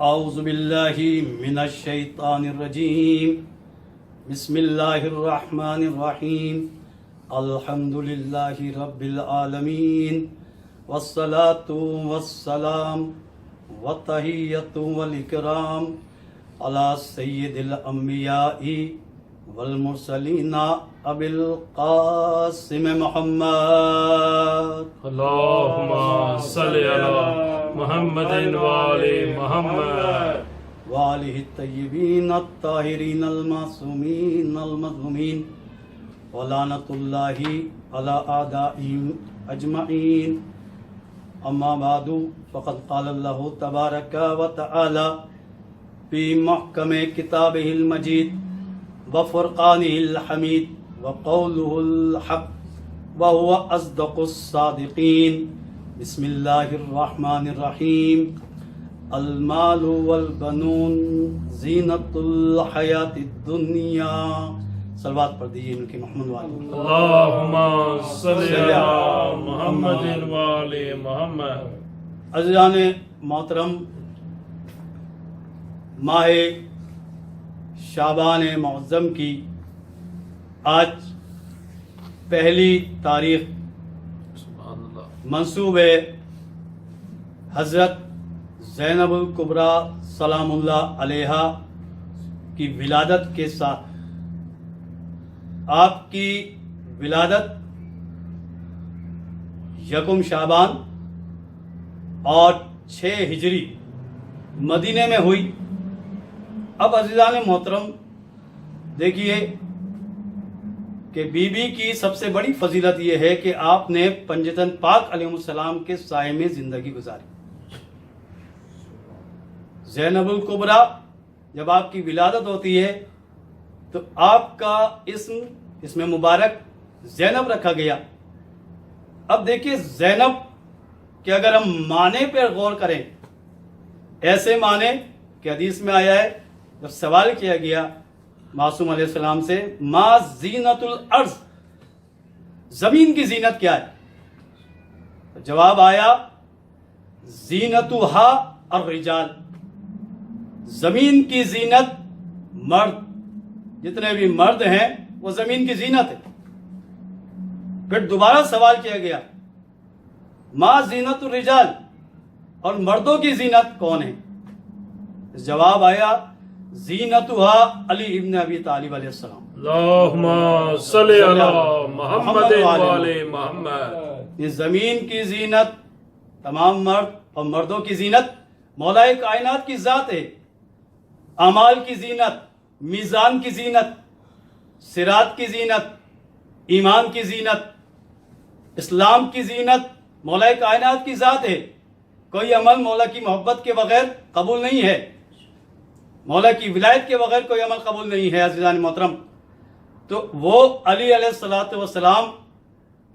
اعوذ باللہ من الشیطان الرجیم بسم اللہ الرحمن الرحیم الحمد للہ رب العالمین والصلاة والسلام والتحیۃ والاکرام علی سید الانبیاء والمرسلین ابی القاسم محمد اللہم صلی علی محمد وآل محمد وآلہ الطیبین الطاہرین المعصومین المظلومین ولعنۃ اللہ علی اعدائہم اجمعین اما بعد فقد قال اللہ تبارک و تعالی فی محکم کتابہ المجید وفرقانہ الحمید وقولہ الحق وهو اصدق الصادقین بسم اللہ الرحمن الرحیم المال والبنون زینت الحیات الدنیا. صلوات پڑھ دیجیے ان کے محمد والے. اللہم صلی علی محمد وآل محمد. عزیزان محترم، ماہ شعبان معظم کی آج پہلی تاریخ منسوب ہے حضرت زینب الکبریٰ سلام اللہ علیہا کی ولادت کے ساتھ. آپ کی ولادت یکم شعبان اور 6 ہجری مدینے میں ہوئی. اب عزیزان محترم دیکھیے کہ بی بی کی سب سے بڑی فضیلت یہ ہے کہ آپ نے پنجتن پاک علیہ السلام کے سائے میں زندگی گزاری. زینب الکبریٰ جب آپ کی ولادت ہوتی ہے تو آپ کا اسم مبارک زینب رکھا گیا. اب دیکھیے زینب کہ اگر ہم معنی پر غور کریں، ایسے معنی کہ حدیث میں آیا ہے، جب سوال کیا گیا معصوم علیہ السلام سے ما زینت الارض، زمین کی زینت کیا ہے؟ جواب آیا زینتھا الرجال، زمین کی زینت مرد، جتنے بھی مرد ہیں وہ زمین کی زینت ہے. پھر دوبارہ سوال کیا گیا ما زینت الرجال، اور مردوں کی زینت کون ہے؟ جواب آیا زینتھا علی ابن ابی طالب علیہ السلام. اللہم صلی علی محمد وآل محمد. یہ زمین کی زینت تمام مرد اور مردوں کی زینت مولا کائنات کی ذات ہے. اعمال کی زینت، میزان کی زینت، صراط کی زینت، ایمان کی زینت، اسلام کی زینت مولا کائنات کی ذات ہے. کوئی عمل مولا کی محبت کے بغیر قبول نہیں ہے، مولا کی ولایت کے بغیر کوئی عمل قبول نہیں ہے. عزیزان محترم، تو وہ علی علیہ الصلوۃ والسلام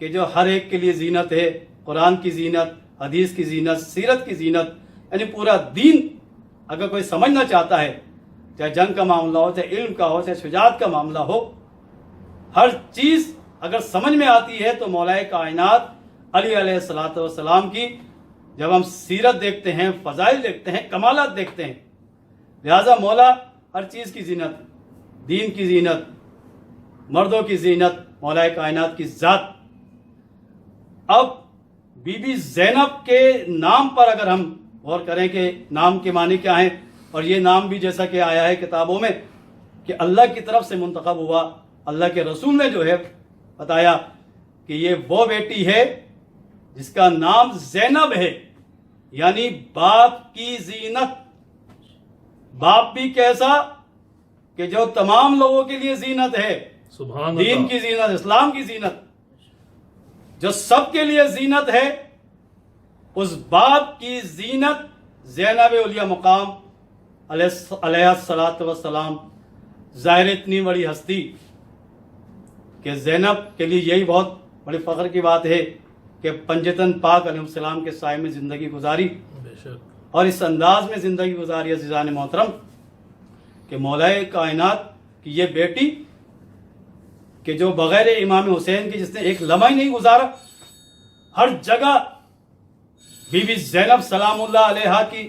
کہ جو ہر ایک کے لیے زینت ہے، قرآن کی زینت، حدیث کی زینت، سیرت کی زینت، یعنی پورا دین اگر کوئی سمجھنا چاہتا ہے، چاہے جنگ کا معاملہ ہو، چاہے علم کا ہو، چاہے شجاعت کا معاملہ ہو، ہر چیز اگر سمجھ میں آتی ہے تو مولا کائنات علی علیہ الصلوۃ والسلام کی جب ہم سیرت دیکھتے ہیں، فضائل دیکھتے ہیں، کمالات دیکھتے ہیں، لہذا مولا ہر چیز کی زینت، دین کی زینت، مردوں کی زینت، مولا کائنات کی ذات. اب بی بی زینب کے نام پر اگر ہم غور کریں کہ نام کے معنی کیا ہیں، اور یہ نام بھی جیسا کہ آیا ہے کتابوں میں کہ اللہ کی طرف سے منتخب ہوا، اللہ کے رسول نے جو ہے بتایا کہ یہ وہ بیٹی ہے جس کا نام زینب ہے، یعنی باپ کی زینت. باپ بھی کیسا کہ جو تمام لوگوں کے لیے زینت ہے، سبحان دین اللہ. کی زینت، اسلام کی زینت، جو سب کے لیے زینت ہے، اس باپ کی زینت زینب اولیاء مقام علیہ الصلوۃ والسلام. ظاہر اتنی بڑی ہستی کہ زینب کے لیے یہی بہت بڑی فخر کی بات ہے کہ پنجتن پاک علیہ السلام کے سائے میں زندگی گزاری، بے شک. اور اس انداز میں زندگی گزاری. عزیزان محترم کہ مولا کائنات کی یہ بیٹی کہ جو بغیر امام حسین کے جس نے ایک لمحہ ہی نہیں گزارا، ہر جگہ بی بی زینب سلام اللہ علیہا کی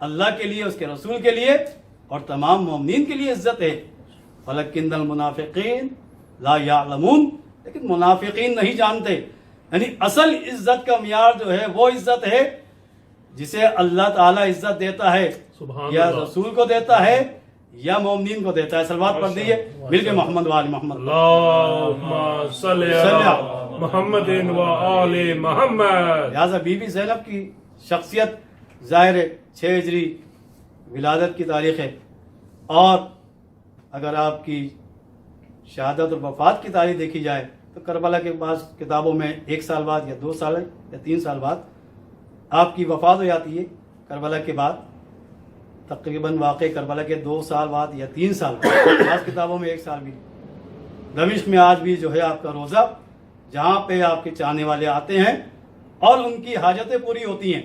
اللہ کے لیے, اس کے رسول کے لیے اور تمام مومنین کے لیے عزت ہے. وَلَكِنَّ الْمُنَافِقِينَ لَا يَعْلَمُونَ, لیکن منافقین نہیں جانتے. یعنی اصل عزت کا معیار جو ہے وہ عزت ہے جسے اللہ تعالیٰ عزت دیتا ہے, سبحان یا اللہ. رسول کو دیتا ہے یا مومنین کو دیتا ہے. صلوات پڑھ دیجیے مل کے محمد و آل محمد. اللہم صلی علی محمد و آل محمد. لہٰذا بی بی زینب کی شخصیت ظاہر ہے 6 ہجری ولادت کی تاریخ ہے, اور اگر آپ کی شہادت اور وفات کی تاریخ دیکھی جائے تو کربلا کے بعض کتابوں میں 1 سال بعد یا 2 سال یا 3 سال بعد آپ کی وفات ہو جاتی ہے. کربلا کے بعد تقریباً واقع کربلا کے 2 سال بعد یا 3 سال بعد, بعض کتابوں میں 1 سال بھی. دمشق میں آج بھی جو ہے آپ کا روزہ, جہاں پہ آپ کے چاہنے والے آتے ہیں اور ان کی حاجتیں پوری ہوتی ہیں.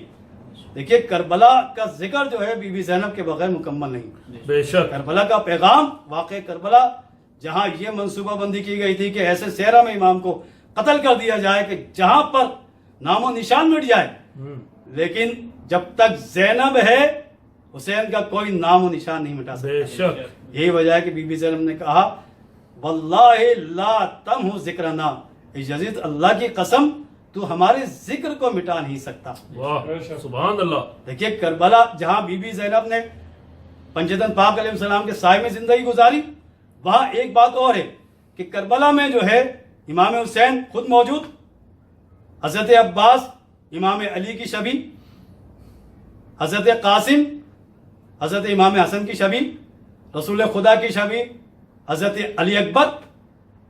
دیکھیے کربلا کا ذکر جو ہے بی بی زینب کے بغیر مکمل نہیں. بے شک. کربلا کا پیغام, واقع کربلا جہاں یہ منصوبہ بندی کی گئی تھی کہ ایسے صحرا میں امام کو قتل کر دیا جائے کہ جہاں پر نام و نشان مٹ جائے, لیکن جب تک زینب ہے حسین کا کوئی نام و نشان نہیں مٹا بے سکتا. شک. یہی وجہ ہے کہ بی بی زینب نے کہا واللہ لا تمحو ذکرنا, یزید اللہ کی قسم تو ہمارے ذکر کو مٹا نہیں سکتا. واہ سبحان اللہ. دیکھیے کربلا جہاں بی بی زینب نے پنجتن پاک علیہ السلام کے سائے میں زندگی گزاری, وہاں ایک بات اور ہے کہ کربلا میں جو ہے امام حسین خود موجود, حضرت عباس امام علی کی شبیہ, حضرت قاسم حضرت امام حسن کی شبیہ, رسول خدا کی شبیہ حضرت علی اکبر,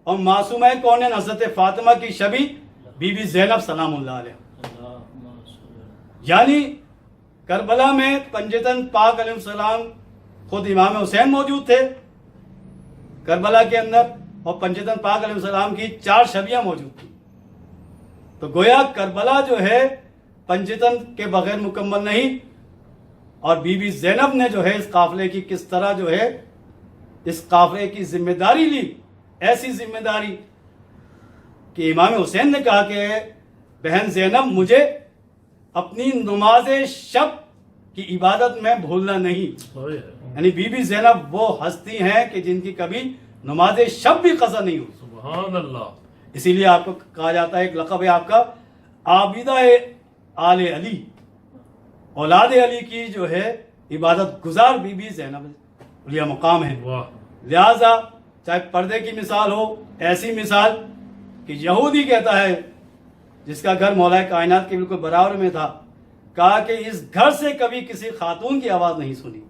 اور معصومہ کونین حضرت فاطمہ کی شبیہ بی بی زینب سلام اللہ علیہ. یعنی کربلا میں پنجتن پاک علیہ السلام خود امام حسین موجود تھے کربلا کے اندر, اور پنجتن پاک علیہ السلام کی 4 شبیہ موجود تھیں. تو گویا کربلا جو ہے پنجتن کے بغیر مکمل نہیں, اور بی بی زینب نے جو ہے اس قافلے کی کس طرح جو ہے اس قافلے کی ذمہ داری لی, ایسی ذمہ داری کہ امام حسین نے کہا کہ بہن زینب مجھے اپنی نماز شب کی عبادت میں بھولنا نہیں. یعنی بی بی زینب وہ ہستی ہیں کہ جن کی کبھی نماز شب بھی قضا نہیں ہو. سبحان اللہ. اسی لیے آپ کو کہا جاتا ہے, ایک لقب ہے آپ کا عابدہ آل علی, اولاد علی کی جو ہے عبادت گزار بی بی زینب علیہ مقام ہے. واہ. لہذا چاہے پردے کی مثال ہو, ایسی مثال کہ یہودی کہتا ہے جس کا گھر مولا کائنات کے بالکل برابر میں تھا, کہا کہ اس گھر سے کبھی کسی خاتون کی آواز نہیں سنی.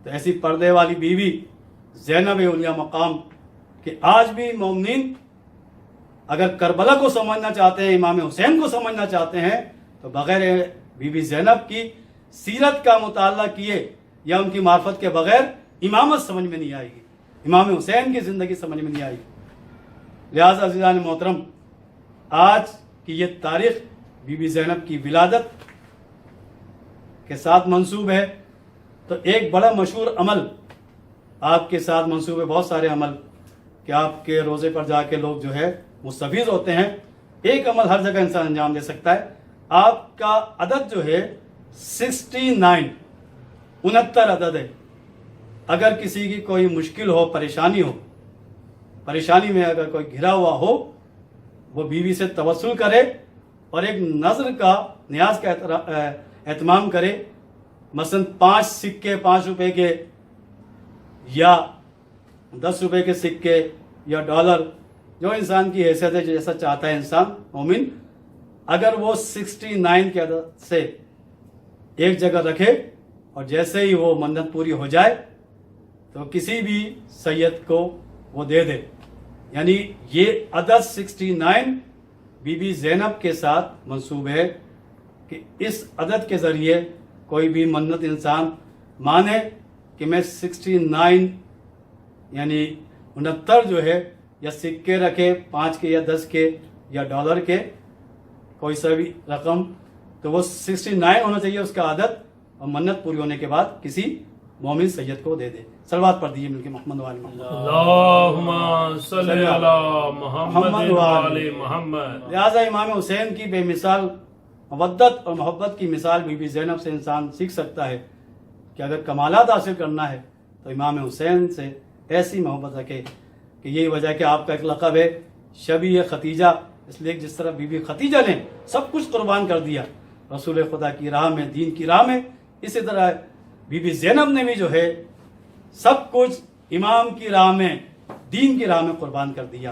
تو ایسی پردے والی بیوی زینب علیہ مقام کہ آج بھی مومنین اگر کربلا کو سمجھنا چاہتے ہیں, امام حسین کو سمجھنا چاہتے ہیں, تو بغیر بی بی زینب کی سیرت کا مطالعہ کیے یا ان کی معرفت کے بغیر امامت سمجھ میں نہیں آئے گی, امام حسین کی زندگی سمجھ میں نہیں آئے گی. لہٰذا عزیزان محترم, آج کی یہ تاریخ بی بی زینب کی ولادت کے ساتھ منسوب ہے. تو ایک بڑا مشہور عمل آپ کے ساتھ منسوب ہے, بہت سارے عمل کہ آپ کے روزے پر جا کے لوگ جو ہے مستفیض ہوتے ہیں. ایک عمل ہر جگہ انسان انجام دے سکتا ہے. آپ کا عدد جو ہے 69 عدد ہے. اگر کسی کی کوئی مشکل ہو, پریشانی میں اگر کوئی گھرا ہوا ہو, وہ بیوی سے توسل کرے اور ایک نظر کا نیاز کا اہتمام کرے. مثلا 5 سکے 5 روپے کے یا 10 روپے کے سکے یا ڈالر, جو انسان کی حیثیت ہے, جیسا چاہتا ہے انسان مومن, اگر وہ 69 کے عدد سے ایک جگہ رکھے اور جیسے ہی وہ منت پوری ہو جائے تو کسی بھی سید کو وہ دے دے. یعنی یہ عدد 69 بی بی زینب کے ساتھ منسوب ہے کہ اس عدد کے ذریعے کوئی بھی منت انسان مانے کہ میں 69 یعنی 69 جو ہے, یا سکے رکھے 5 کے یا 10 کے یا ڈالر کے, کوئی سا بھی رقم, تو وہ 69 ہونا چاہیے اس کا عدد, اور منت پوری ہونے کے بعد کسی مومن سید کو دے دے. صلوات پڑھ دیجیے مل کے محمد و آل محمد. اللہم صلی علی محمد و آل محمد. لہٰذا امام حسین کی بے مثال مودت اور محبت کی مثال بی بی زینب سے انسان سیکھ سکتا ہے کہ اگر کمالات حاصل کرنا ہے تو امام حسین سے ایسی محبت رکھے کہ یہی وجہ کہ آپ کا ایک لقب ہے شبیہ ختیجہ، اس لیے جس طرح بی بی ختیجہ نے سب کچھ قربان کر دیا رسول خدا کی راہ میں، دین کی راہ میں، اسی طرح بی بی زینب نے بھی جو ہے سب کچھ امام کی راہ میں، دین کی راہ میں قربان کر دیا۔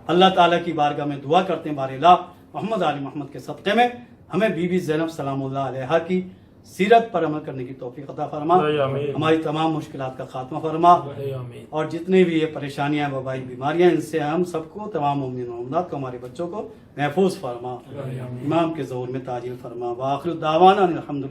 اللہ تعالیٰ کی بارگاہ میں دعا کرتے ہیں بار الہ محمد آل محمد کے صدقے میں ہمیں بی بی زینب سلام اللہ علیہا کی سیرت پر عمل کرنے کی توفیق عطا فرما، آمین۔ ہماری تمام مشکلات کا خاتمہ فرما، آمین۔ اور جتنے بھی یہ پریشانیاں وبائی بیماریاں ان سے ہم سب کو، تمام مومنین و مومنات کو، ہمارے بچوں کو محفوظ فرما، امام کے ظہور میں تعجیل فرما۔ وآخر دعوانا الحمد